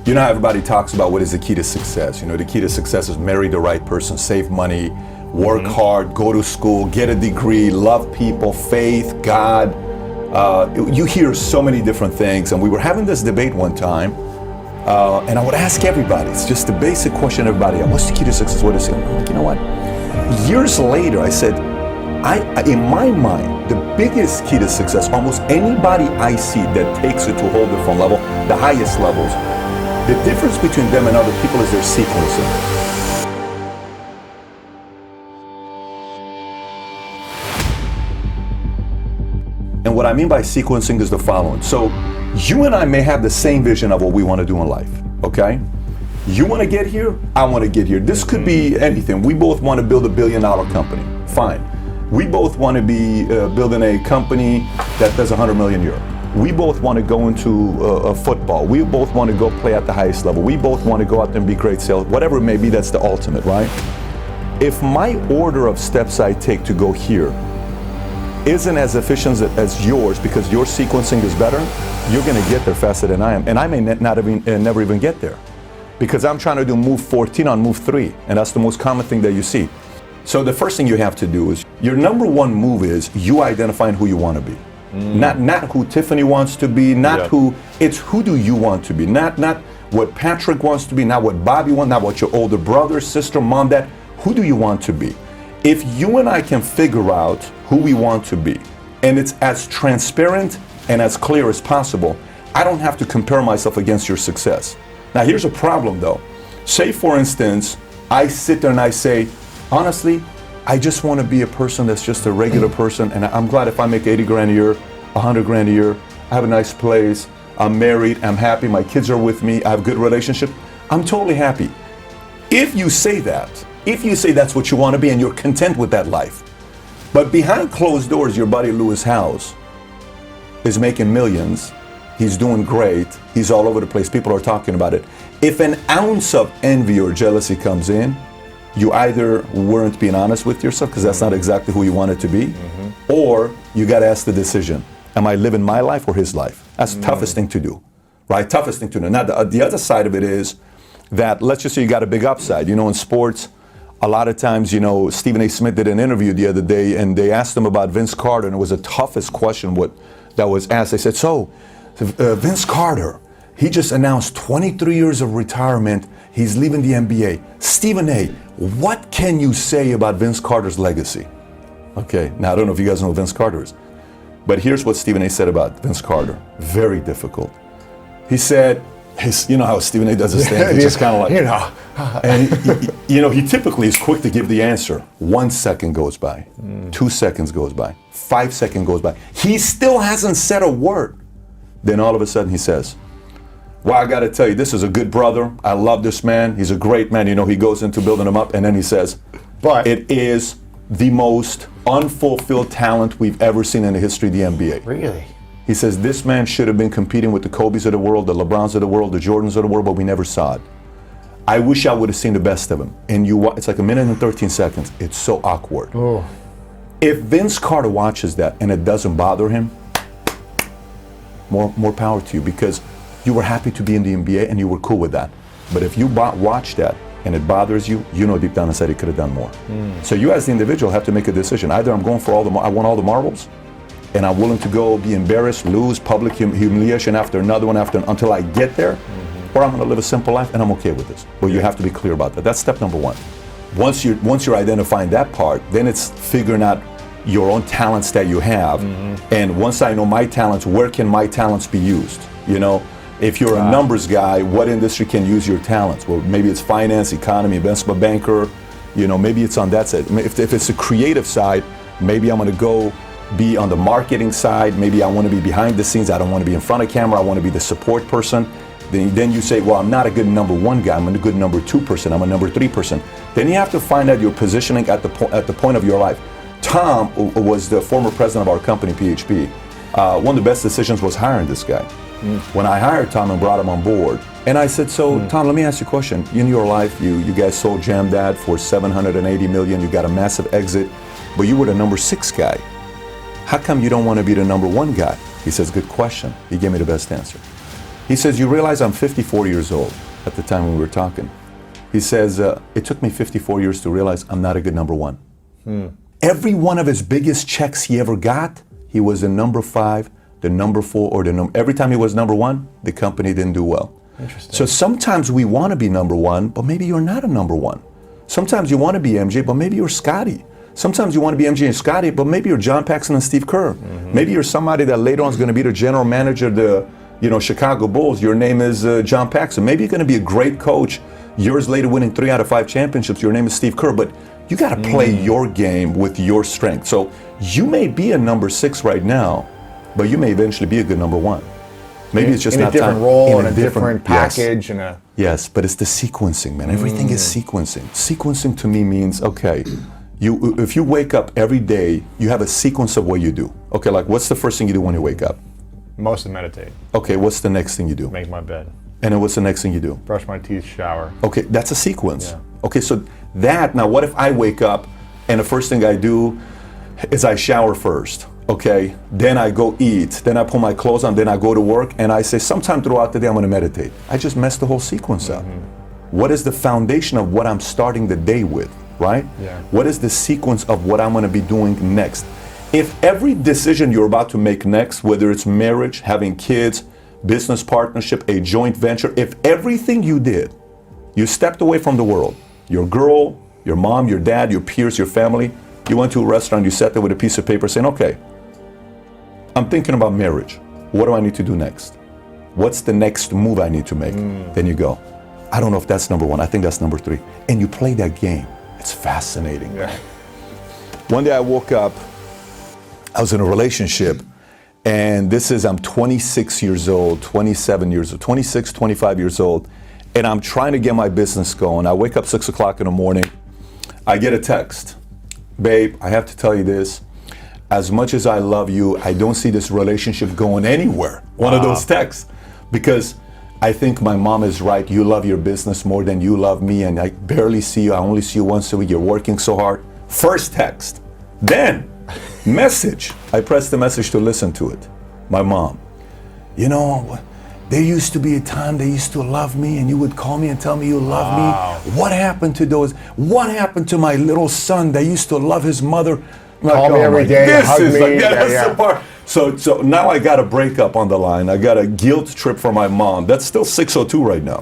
You know how everybody talks about what is the key to success. You know, the key to success is marry the right person, save money, work hard, go to school, get a degree, love people, faith, God. You hear so many different things. And we were having this debate one time, and I would ask everybody, it's just the basic question everybody, what's the key to success? What is it? I'm like, you know what? Years later, I said, in my mind, the biggest key to success, almost anybody I see that takes it to a whole different level, the highest levels, the difference between them and other people is their sequencing. And what I mean by sequencing is the following. So you and I may have the same vision of what we want to do in life, okay? You want to get here, I want to get here. This could be anything. We both want to build $1 billion company, fine. We both want to be building a company that does 100 million euro. We both want to go into football. We both want to go play at the highest level. We both want to go out there and be great sales. Whatever it may be, that's the ultimate, right? If my order of steps I take to go here isn't as efficient as yours because your sequencing is better, you're going to get there faster than I am. And I may never even get there because I'm trying to do move 14 on move 3. And that's the most common thing that you see. So the first thing you have to do is, your number one move is you identifying who you want to be. Not who Tiffany wants to be, it's who do you want to be. Not what Patrick wants to be, not what Bobby wants, not what your older brother, sister, mom, dad, who do you want to be? If you and I can figure out who we want to be, and it's as transparent and as clear as possible, I don't have to compare myself against your success. Now here's a problem though. Say for instance, I sit there and I say, honestly, I just want to be a person that's just a regular person, and I'm glad if I make 80 grand a year, 100 grand a year, I have a nice place, I'm married, I'm happy, my kids are with me, I have a good relationship, I'm totally happy. If you say that, if you say that's what you want to be and you're content with that life, but behind closed doors, your buddy Lewis Howes is making millions, he's doing great, he's all over the place, people are talking about it. If an ounce of envy or jealousy comes in, you either weren't being honest with yourself because that's not exactly who you wanted to be, or you got to ask the decision, am I living my life or his life? That's the toughest thing to do, right? Toughest thing to do. Now, the other side of it is that, let's just say you got a big upside. You know, in sports, a lot of times, you know, Stephen A. Smith did an interview the other day, and they asked him about Vince Carter, and it was the toughest question that was asked. They said, so, Vince Carter, he just announced 23 years of retirement. He's leaving the NBA. Stephen A., what can you say about Vince Carter's legacy? Okay, now I don't know if you guys know who Vince Carter is, but here's what Stephen A. said about Vince Carter. Very difficult. He said, you know how Stephen A. does his thing? He's just kind of like, you know. And he typically is quick to give the answer. 1 second goes by, 2 seconds goes by, 5 seconds goes by. He still hasn't said a word. Then all of a sudden he says, well, I got to tell you, this is a good brother. I love this man. He's a great man. You know, he goes into building him up, and then he says, but it is the most unfulfilled talent we've ever seen in the history of the NBA. Really? He says, this man should have been competing with the Kobes of the world, the LeBrons of the world, the Jordans of the world, but we never saw it. I wish I would have seen the best of him. And it's like 1 minute and 13 seconds. It's so awkward. Oh. If Vince Carter watches that and it doesn't bother him, more power to you, because you were happy to be in the NBA and you were cool with that. But if you watch that and it bothers you, you know deep down inside he could have done more. So you as the individual have to make a decision. Either I'm going for I want all the marbles, and I'm willing to go be embarrassed, lose, public humiliation after another one until I get there, or I'm going to live a simple life and I'm okay with this. But you have to be clear about that. That's step number one. Once you're identifying that part, then it's figuring out your own talents that you have. And once I know my talents, where can my talents be used? You know, if you're a numbers guy, what industry can use your talents? Well, maybe it's finance, economy, investment banker, you know, maybe it's on that side. If it's a creative side, maybe I'm going to go be on the marketing side. Maybe I want to be behind the scenes. I don't want to be in front of camera. I want to be the support person. Then you say, well, I'm not a good number one guy. I'm a good number two person. I'm a number three person. Then you have to find out your positioning at the point of your life. Tom was the former president of our company, PHP. One of the best decisions was hiring this guy. When I hired Tom and brought him on board, and I said, so Tom, let me ask you a question. In your life, you guys sold JamDad for $780 million. You got a massive exit, but you were the number 6 guy. How come you don't want to be the number 1 guy? He says, good question. He gave me the best answer. He says, you realize I'm 54 years old at the time when we were talking. He says, it took me 54 years to realize I'm not a good number one. Every one of his biggest checks he ever got, he was the number 5, the number 4, or every time he was number 1, the company didn't do well. Interesting. So sometimes we want to be number 1, but maybe you're not a number 1. Sometimes you want to be MJ, but maybe you're Scotty. Sometimes you want to be MJ and Scotty, but maybe you're John Paxson and Steve Kerr. Maybe you're somebody that later on is going to be the general manager of the Chicago Bulls. Your name is John Paxson. Maybe you're going to be a great coach. Years later, winning 3 out of 5 championships. Your name is Steve Kerr, but you got to play your game with your strength. So you may be a number 6 right now, but you may eventually be a good number 1. Maybe it's just in not a different time. role, in a different package, yes. Yes, but it's the sequencing, man. Everything is sequencing. Sequencing to me means, okay, if you wake up every day, you have a sequence of what you do. Okay, like what's the first thing you do when you wake up? Mostly meditate. Okay, what's the next thing you do? Make my bed. And then what's the next thing you do? Brush my teeth, shower. Okay, that's a sequence. Yeah. Okay, so now what if I wake up and the first thing I do is I shower first, okay? Then I go eat, then I put my clothes on, then I go to work, and I say sometime throughout the day I'm gonna meditate. I just messed the whole sequence up. What is the foundation of what I'm starting the day with, right? Yeah. What is the sequence of what I'm gonna be doing next? If every decision you're about to make next, whether it's marriage, having kids, business partnership, a joint venture, if everything you did, you stepped away from the world, your girl, your mom, your dad, your peers, your family, you went to a restaurant, you sat there with a piece of paper saying, okay, I'm thinking about marriage. What do I need to do next? What's the next move I need to make? Then you go, I don't know if that's number 1, I think that's number 3. And you play that game. It's fascinating. Yeah. One day I woke up, I was in a relationship, and I'm 26 years old, 27 years old, 26, 25 years old, and I'm trying to get my business going. I wake up 6 o'clock in the morning, I get a text. Babe, I have to tell you this. As much as I love you, I don't see this relationship going anywhere. One of those texts. Because I think my mom is right. You love your business more than you love me, and I barely see you. I only see you once a week. You're working so hard. First text. Then, message. I pressed the message to listen to it. My mom. You know, there used to be a time they used to love me, and you would call me and tell me you love me. What happened to those? What happened to my little son that used to love his mother? Like, Call me every day, hug me. Like, that's the part. So now I got a breakup on the line. I got a guilt trip from my mom. That's still 6:02 right now.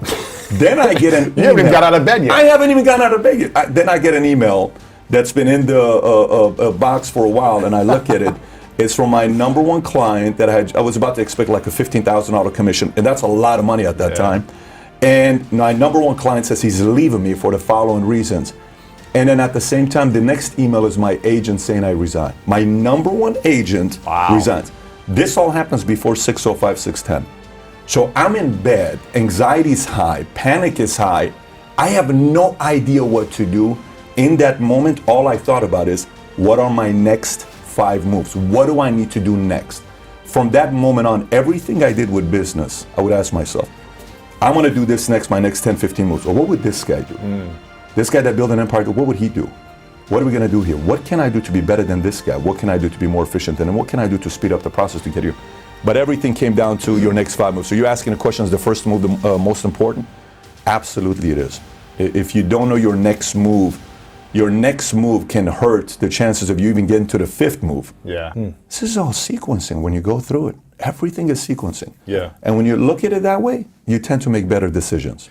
Then I get an email. You haven't even got out of bed yet. I haven't even gotten out of bed yet. Then I get an email that's been in the box for a while, and I look at it. It's from my number 1 client that I was about to expect like a $15,000 commission, and that's a lot of money at that time. And my number 1 client says he's leaving me for the following reasons. And then at the same time, the next email is my agent saying I resign. My number 1 agent resigns. This all happens before 6:05, 6:10. So I'm in bed, anxiety is high, panic is high. I have no idea what to do. In that moment, all I thought about is, what are my next 5 moves? What do I need to do next? From that moment on, everything I did with business, I would ask myself, I'm gonna do this next, my next 10, 15 moves. Or what would this guy do? This guy that built an empire, what would he do? What are we gonna do here? What can I do to be better than this guy? What can I do to be more efficient? And what can I do to speed up the process to get here? But everything came down to your next 5 moves. So you're asking the question, is the first move the most important? Absolutely it is. If you don't know your next move can hurt the chances of you even getting to the 5th move. Yeah. This is all sequencing when you go through it. Everything is sequencing. Yeah. And when you look at it that way, you tend to make better decisions.